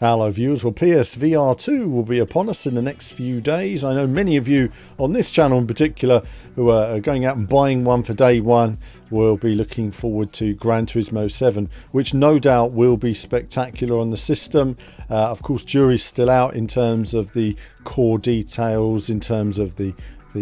Hello viewers, well PSVR2 will be upon us in the next few days. I know many of you on this channel in particular who are going out and buying one for day one will be looking forward to Gran Turismo 7, which no doubt will be spectacular on the system. Of course, jury's still out in terms of the core details, in terms of the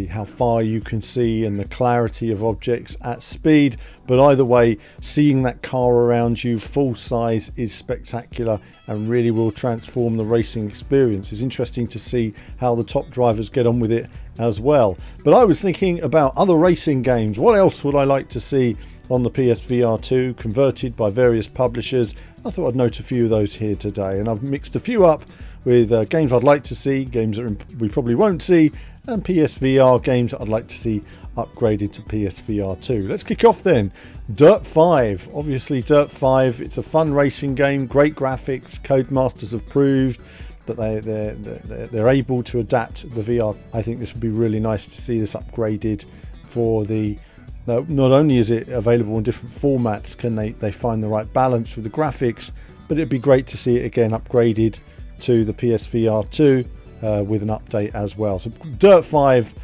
how far you can see and the clarity of objects at speed, but either way, seeing that car around you full size is spectacular and really will transform the racing experience. It's interesting to see how the top drivers get on with it as well. But I was thinking about other racing games. What else would I like to see on the PSVR2 converted by various publishers? I thought I'd note a few of those here today, and I've mixed a few up with games I'd like to see, games that we probably won't see, and PSVR games that I'd like to see upgraded to PSVR2. Let's kick off then. Dirt 5. Obviously Dirt 5, it's a fun racing game, great graphics. Codemasters have proved that they're able to adapt the VR. I think this would be really nice to see this upgraded for the not only is it available in different formats, can they find the right balance with the graphics, but it'd be great to see it again upgraded to the PSVR2 with an update as well. So Dirt 5,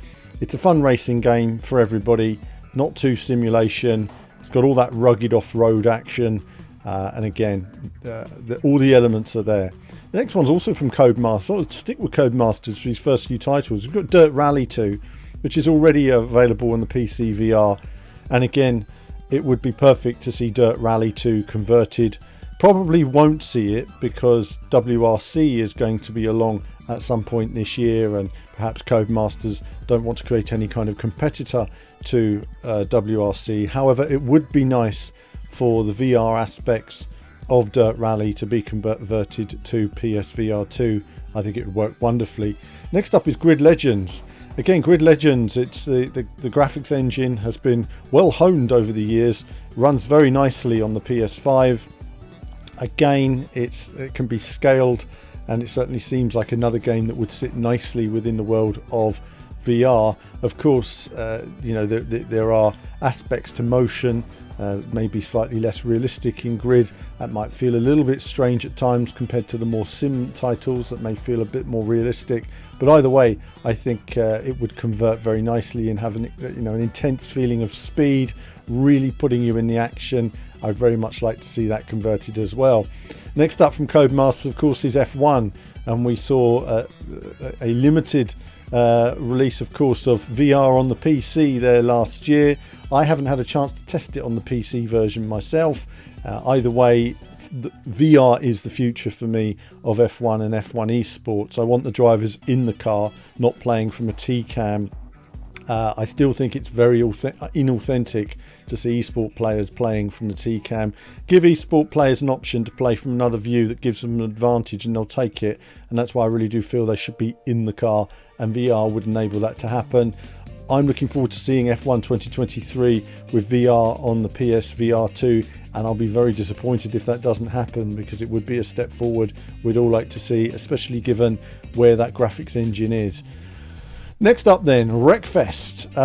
it's a fun racing game for everybody, not too simulation. It's got all that rugged off-road action, and again, all the elements are there. The next one's also from Codemasters. I'll stick with Codemasters for these first few titles. We've got Dirt Rally 2, which is already available on the PC VR, and again, it would be perfect to see Dirt Rally 2 converted. Probably won't see it because WRC is going to be along at some point this year, and perhaps Codemasters don't want to create any kind of competitor to WRC. However, it would be nice for the VR aspects of Dirt Rally to be converted to PSVR2. I think it would work wonderfully. Next up is Grid Legends. Again, Grid Legends, it's the graphics engine has been well honed over the years, runs very nicely on the PS5. Again, it can be scaled, and it certainly seems like another game that would sit nicely within the world of VR. Of course, there are aspects to motion, maybe slightly less realistic in Grid. That might feel a little bit strange at times compared to the more sim titles that may feel a bit more realistic. But either way, I think it would convert very nicely and have an intense feeling of speed, really putting you in the action. I'd very much like to see that converted as well. Next up from Codemasters, of course, is F1, and we saw a limited release, of course, of VR on the PC there last year. I haven't had a chance to test it on the PC version myself. Either way, VR is the future for me of F1 and F1 esports. I want the drivers in the car, not playing from a T-cam. I still think it's very inauthentic to see esport players playing from the T-cam. Give esport players an option to play from another view that gives them an advantage, and they'll take it. And that's why I really do feel they should be in the car, and VR would enable that to happen. I'm looking forward to seeing F1 2023 with VR on the PSVR2, and I'll be very disappointed if that doesn't happen, because it would be a step forward we'd all like to see, especially given where that graphics engine is. Next up then, Wreckfest.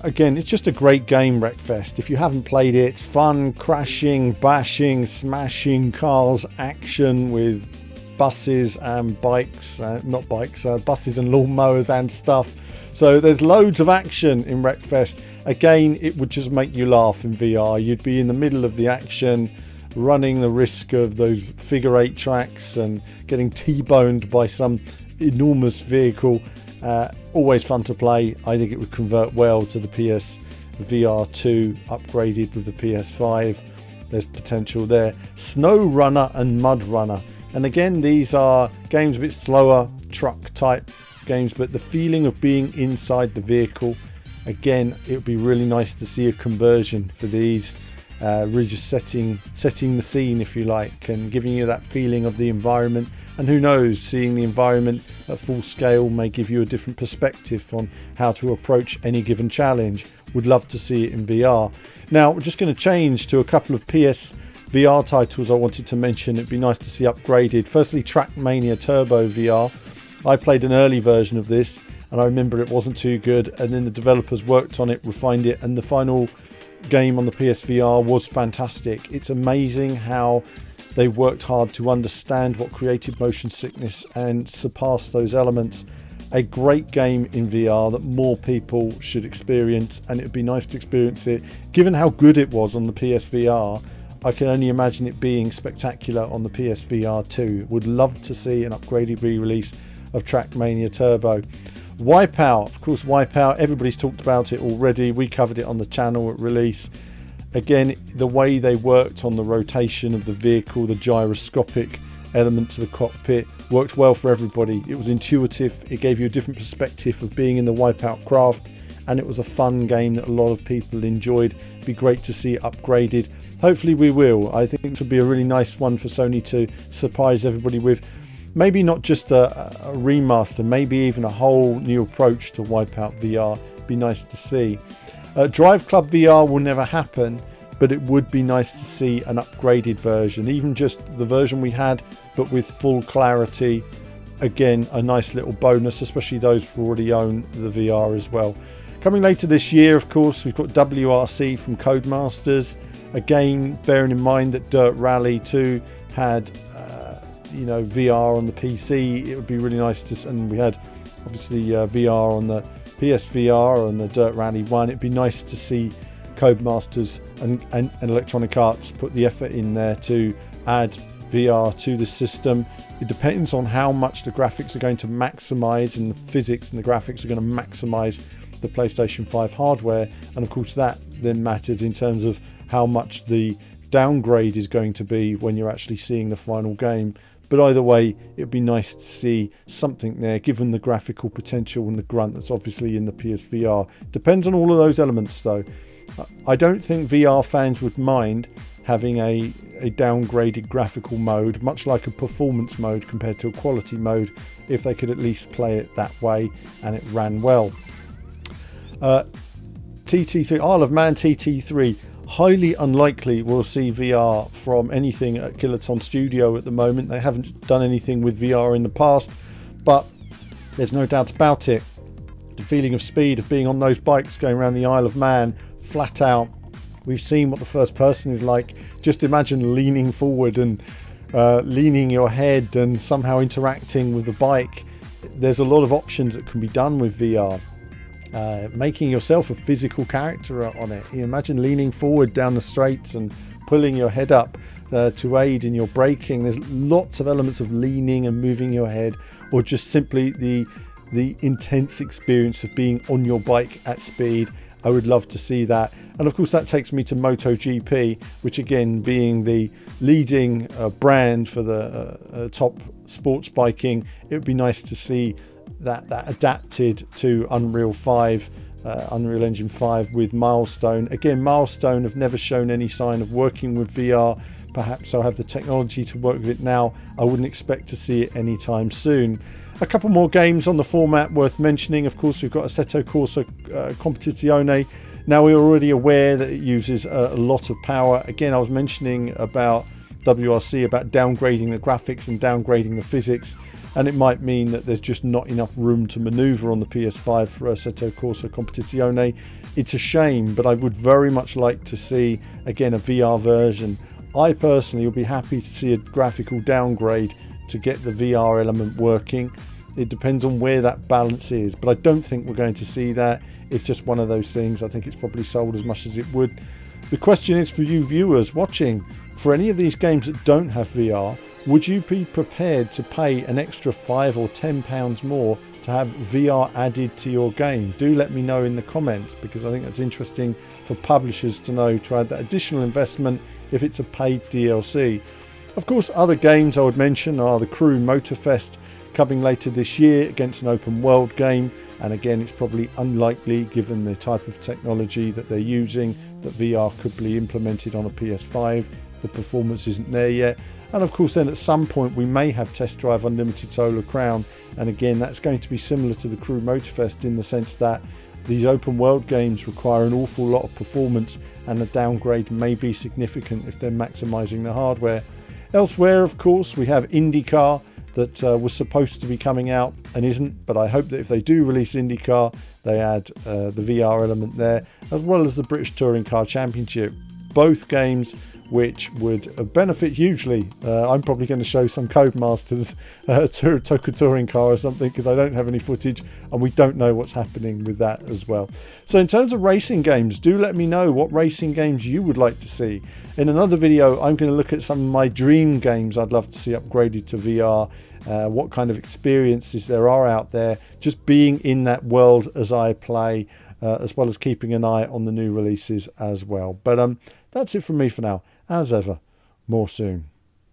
Again, it's just a great game, Wreckfest. If you haven't played it, it's fun, crashing, bashing, smashing cars, action with buses and bikes, buses and lawnmowers and stuff. So there's loads of action in Wreckfest. Again, it would just make you laugh in VR. You'd be in the middle of the action, running the risk of those figure eight tracks and getting T-boned by some enormous vehicle. Always fun to play. I think it would convert well to the PSVR2 upgraded with the PS5. There's potential there. Snow Runner and Mud Runner. And again, these are games a bit slower, truck type games, but the feeling of being inside the vehicle, again, it would be really nice to see a conversion for these. Really just setting the scene, if you like, and giving you that feeling of the environment. And who knows, seeing the environment at full scale may give you a different perspective on how to approach any given challenge. Would love to see it in VR. Now, we're just going to change to a couple of PSVR titles I wanted to mention. It'd be nice to see upgraded. Firstly, Trackmania Turbo VR. I played an early version of this, and I remember it wasn't too good, and then the developers worked on it, refined it, and the final game on the PSVR was fantastic. It's amazing how They've worked hard to understand what created motion sickness and surpass those elements. A great game in VR that more people should experience, and it would be nice to experience it. Given how good it was on the PSVR, I can only imagine it being spectacular on the PSVR2. Would love to see an upgraded re-release of Trackmania Turbo. Wipeout, of course, Wipeout, everybody's talked about it already. We covered it on the channel at release. Again, the way they worked on the rotation of the vehicle, the gyroscopic element to the cockpit, worked well for everybody. It was intuitive, it gave you a different perspective of being in the Wipeout craft, and it was a fun game that a lot of people enjoyed. It'd be great to see it upgraded. Hopefully we will. I think this would be a really nice one for Sony to surprise everybody with. Maybe not just a remaster, maybe even a whole new approach to Wipeout VR. It'd be nice to see. Drive Club VR will never happen, but it would be nice to see an upgraded version, even just the version we had, but with full clarity. Again, a nice little bonus, especially those who already own the VR as well. Coming later this year, of course, we've got WRC from Codemasters. Again, bearing in mind that Dirt Rally 2 had VR on the PC, it would be really nice to, and we had obviously VR on the PSVR and the Dirt Rally 1. It'd be nice to see Codemasters and Electronic Arts put the effort in there to add VR to the system. It depends on how much the graphics are going to maximize, and the physics and the graphics are going to maximize the PlayStation 5 hardware, and of course that then matters in terms of how much the downgrade is going to be when you're actually seeing the final game. But either way, it'd be nice to see something there, given the graphical potential and the grunt that's obviously in the PSVR. Depends on all of those elements though. I don't think VR fans would mind having a downgraded graphical mode, much like a performance mode compared to a quality mode, if they could at least play it that way and it ran well. TT3, Isle of Man TT3, highly unlikely we'll see VR from anything at Kiloton Studio at the moment. They haven't done anything with VR in the past, but there's no doubt about it. The feeling of speed of being on those bikes going around the Isle of Man, flat out. We've seen what the first person is like. Just imagine leaning forward and leaning your head and somehow interacting with the bike. There's a lot of options that can be done with VR. Making yourself a physical character on it. You imagine leaning forward down the straights and pulling your head up to aid in your braking. There's lots of elements of leaning and moving your head, or just simply the intense experience of being on your bike at speed. I would love to see that. And of course that takes me to MotoGP, which again, being the leading brand for the top sports biking, it would be nice to see that adapted to Unreal 5, Unreal Engine 5 with Milestone. Again, Milestone have never shown any sign of working with VR. Perhaps they'll have the technology to work with it now. I wouldn't expect to see it anytime soon. A couple more games on the format worth mentioning. Of course, we've got Assetto Corsa Competizione. Now, we're already aware that it uses a lot of power. Again, I was mentioning about WRC, about downgrading the graphics and downgrading the physics, and it might mean that there's just not enough room to maneuver on the PS5 for Assetto Corsa Competizione. It's a shame, but I would very much like to see, again, a VR version. I personally would be happy to see a graphical downgrade to get the VR element working. It depends on where that balance is, but I don't think we're going to see that. It's just one of those things. I think it's probably sold as much as it would. The question is for you viewers watching, for any of these games that don't have VR, would you be prepared to pay an extra £5 or £10 more to have VR added to your game? Do let me know in the comments, because I think that's interesting for publishers to know, to add that additional investment if it's a paid DLC. Of course, other games I would mention are the Crew Motorfest coming later this year against an open world game, and again it's probably unlikely, given the type of technology that they're using, that VR could be implemented on a PS5. The performance isn't there yet. And of course then at some point we may have Test Drive Unlimited Solar Crown, and again that's going to be similar to the Crew Motorfest in the sense that these open world games require an awful lot of performance, and the downgrade may be significant if they're maximising the hardware. Elsewhere, of course, we have IndyCar that was supposed to be coming out and isn't, but I hope that if they do release IndyCar, they add the VR element there, as well as the British Touring Car Championship. Both games which would benefit hugely. I'm probably going to show some Codemasters Toka touring car or something, because I don't have any footage and we don't know what's happening with that as well. So in terms of racing games, do let me know what racing games you would like to see. In another video, I'm going to look at some of my dream games I'd love to see upgraded to VR. What kind of experiences there are out there, just being in that world as I play, as well as keeping an eye on the new releases as well. But that's it from me for now. As ever, more soon.